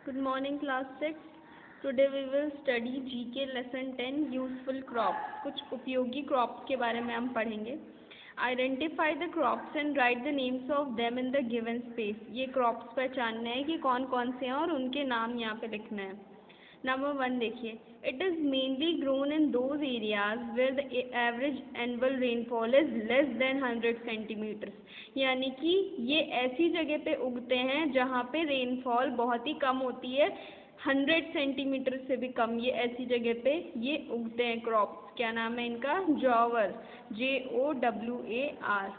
Good morning, class 6. Today we will study GK lesson 10 useful crops. कुछ उपयोगी crops के बारे में हम पढ़ेंगे. Identify the crops and write the names of them in the given space. ये crops पहचानने हैं कि कौन कौन से हैं और उनके नाम यहाँ पे लिखना है. नंबर 1 देखिए. It is mainly grown in those areas where the average annual rainfall is less than 100 centimeters. यानी कि ये ऐसी जगह पे उगते हैं जहाँ पे रेनफॉल बहुत ही कम होती है, 100 सेंटीमीटर से भी कम. ये ऐसी जगह पे ये उगते हैं क्रॉप्स. क्या नाम है इनका? Jowar. JOWAR.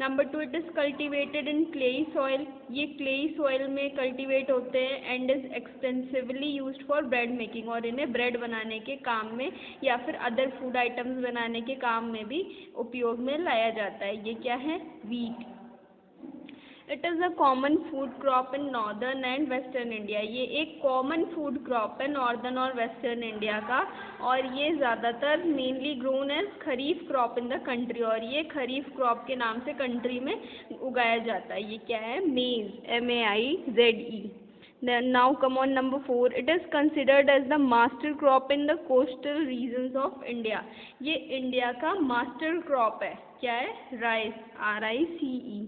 Number 2, it is cultivated in clayey soil. ये क्लेई सॉइल में कल्टिवेट होते हैं and is extensively used for bread making. और इन्हें ब्रेड बनाने के काम में या फिर अदर फूड आइटम्स बनाने के काम में भी उपयोग में लाया जाता है. ये क्या है? Wheat. It is a common food crop in northern and western India. ये एक कॉमन फूड क्रॉप है नॉर्दर्न और वेस्टर्न इंडिया का, और ये ज़्यादातर mainly grown as kharif crop in the country. और ये खरीफ क्रॉप के नाम से कंट्री में उगाया जाता है. ये क्या है? मेज़. MAIZE. Now come on number 4. It is considered as the master crop in the coastal regions of India. ये इंडिया का मास्टर क्रॉप है. क्या है? Rice. RICE.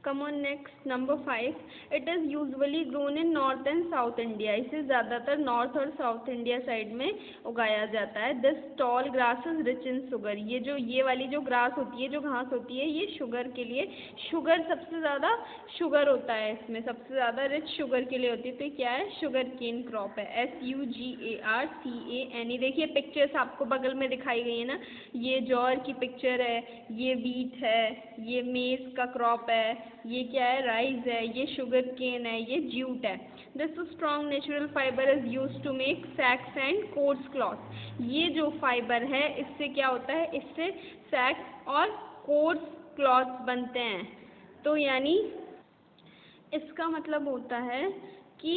Come on next, number 5. It is usually grown in north and south India. इसे ज़्यादातर north और south India side में उगाया जाता है. This tall grass is rich in sugar. ये वाली जो ग्रास होती है, जो घास होती है, ये शुगर के लिए, शुगर सबसे ज़्यादा शुगर होता है इसमें, सबसे ज़्यादा रिच शुगर के लिए होती है. तो ये क्या है? शुगर केन क्रॉप है. SUGARCANE. देखिए पिक्चर्स आपको बगल में दिखाई गई है ना. ये जॉर की पिक्चर है, ये वीट है, ये मेज़ का क्रॉप है, ये क्या है? राइस है, ये शुगर केन है, ये ज्यूट है. This strong natural fibre is use to make sacks and coats cloth. ये जो फाइबर है इससे क्या होता है? इससे सैक्स और कोट्स क्लॉथ्स बनते हैं. तो यानी इसका मतलब होता है कि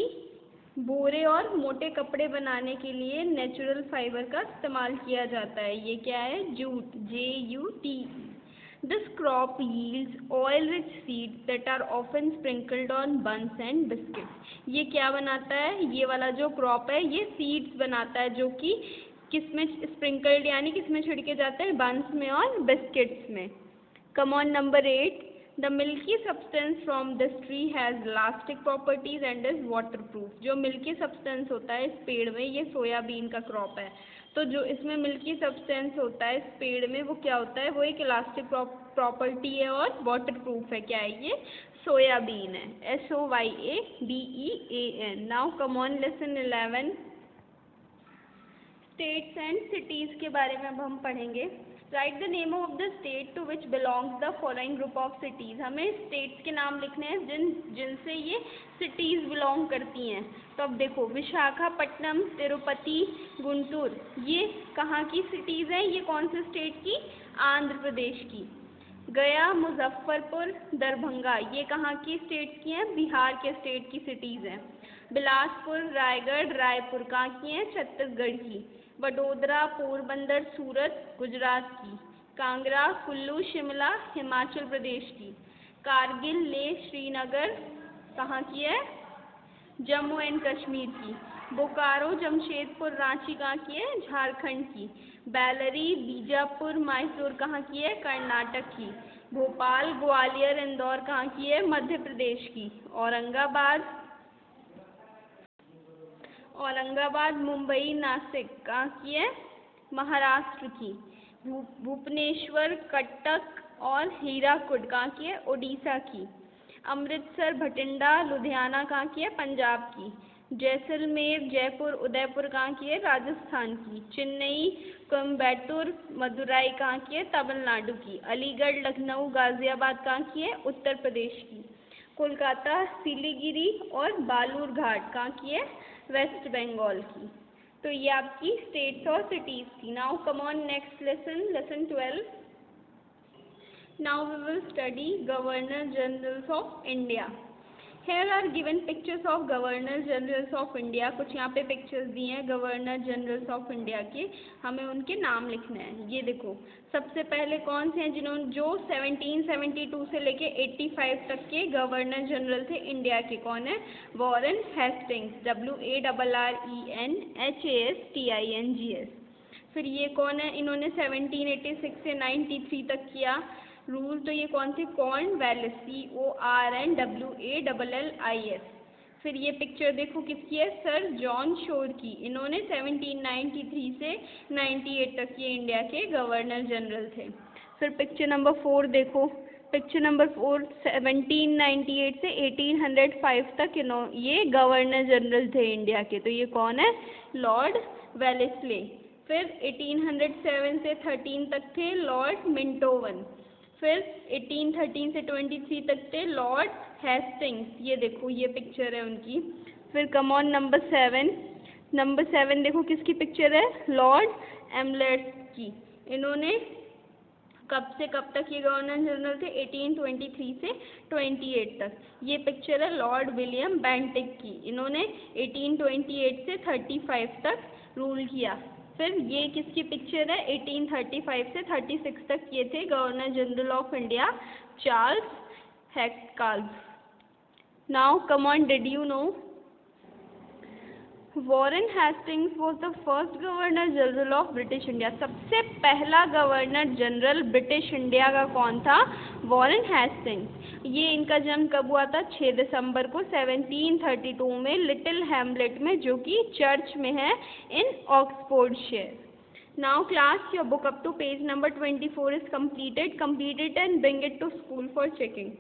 बोरे और मोटे कपड़े बनाने के लिए नेचुरल फाइबर का इस्तेमाल किया जाता है. ये क्या है? Jute. JUTE. This crop yields oil-rich seeds that are often sprinkled on buns and biscuits. ये क्या बनाता है? ये वाला जो क्रॉप है ये सीड्स बनाता है, जो कि किस में स्प्रिंकल्ड यानी किस में छिड़के जाते हैं? बंस में और बिस्किट्स में. Come on number 8. The milky substance from this tree has elastic properties and is waterproof. जो मिल्की सब्सटेंस होता है इस पेड़ में, ये सोयाबीन का क्रॉप है. तो जो इसमें मिल्की सब्सटेंस होता है इस पेड़ में, वो क्या होता है? वो एक इलास्टिक प्रॉपर्टी है और वाटरप्रूफ है. क्या है ये? सोयाबीन है. SOYABEAN. Now come on lesson 11. States and cities के बारे में अब हम पढ़ेंगे. Write the name of the state to which belongs the following group of cities. हमें स्टेट्स के नाम लिखने हैं जिनसे ये सिटीज़ बिलोंग करती हैं. तो अब देखो, विशाखापट्टनम, तिरुपति, गुंटूर, ये कहाँ की सिटीज़ हैं? ये कौन से स्टेट की? आंध्र प्रदेश की. गया, मुजफ्फरपुर, दरभंगा, ये कहाँ की स्टेट की हैं? बिहार के स्टेट की सिटीज़ हैं. बिलासपुर, रायगढ़, रायपुर कहाँ की हैं? छत्तीसगढ़ की. वडोदरा, पोरबंदर, सूरत गुजरात की. कांगड़ा, कुल्लू, शिमला हिमाचल प्रदेश की. कारगिल, लेह, श्रीनगर कहाँ की है? जम्मू एंड कश्मीर की. बोकारो, जमशेदपुर, रांची कहाँ की है? झारखंड की. बेलरी, बीजापुर, मैसूर कहाँ की है? कर्नाटक की. भोपाल, ग्वालियर, इंदौर कहाँ की है? मध्य प्रदेश की. औरंगाबाद, मुंबई, नासिक कहाँ की है? महाराष्ट्र की. भुवनेश्वर, कटक और हीराकुड कहाँ की है? ओडिशा की. अमृतसर, भटिंडा, लुधियाना कहाँ की है? पंजाब की. जैसलमेर, जयपुर, उदयपुर कहाँ की है? राजस्थान की. चेन्नई, कोयम्बटूर, मदुरई कहाँ की है? तमिलनाडु की. अलीगढ़, लखनऊ, गाजियाबाद कहाँ की है? उत्तर प्रदेश की. कोलकाता, सिलीगुड़ी और बालूरघाट कहाँ की है? वेस्ट बंगाल की. तो ये आपकी स्टेट्स और सिटीज़ थी. Now come on next lesson, lesson 12. Now we will study governor generals of India. Here are given pictures of governor generals of India. कुछ यहाँ पे पिक्चर्स दिए हैं गवर्नर जनरल्स ऑफ इंडिया के, हमें उनके नाम लिखने हैं। ये देखो सबसे पहले कौन से हैं जिन्होंने जो 1772 से लेके 85 तक के गवर्नर जनरल थे इंडिया के, कौन है? Warren Hastings, WARRENHASTINGS। फिर ये कौन है? इन्होंने 1786 से 93 तक किया रूल, तो ये कौन थे? Cornwallis, CORNWALLIS। फिर ये पिक्चर देखो किसकी है? सर जॉन शोर की। इन्होंने 1793 से 98 तक ये इंडिया के गवर्नर जनरल थे। फिर पिक्चर नंबर 4 देखो, पिक्चर नंबर 4 1798 से 1805 तक ये गवर्नर जनरल थे इंडिया के, तो ये कौन है? Lord Wellesley. फिर 1807 से 13 तक थे लॉर्ड मिंटोवन। फिर 1813 से 23 तक थे लॉर्ड हेस्टिंग्स। ये देखो ये पिक्चर है उनकी। फिर कम ऑन नंबर 7 देखो किसकी पिक्चर है? लॉर्ड एम्बर्स की। इन्होंने कब से कब तक ये गवर्नर जनरल थे? 1823 से 28 तक। ये पिक्चर है लॉर्ड विलियम बेंटिक की। इन्होंने 1828 से 35 तक रूल किया। फिर ये किसकी पिक्चर है? 1835 से 36 तक ये थे governor general of India, Charles Metcalfe. Now come on, did you know Warren Hastings was the first governor general of British India? सबसे पहला गवर्नर जनरल ब्रिटिश इंडिया का कौन था? Warren Hastings. ये इनका जन्म कब हुआ था? 6 दिसंबर को 1732 में लिटिल हैमलेट में, जो कि चर्च में है इन Oxfordshire. Now class, your book up to page number 24 is completed. Complete it and bring it to school for checking.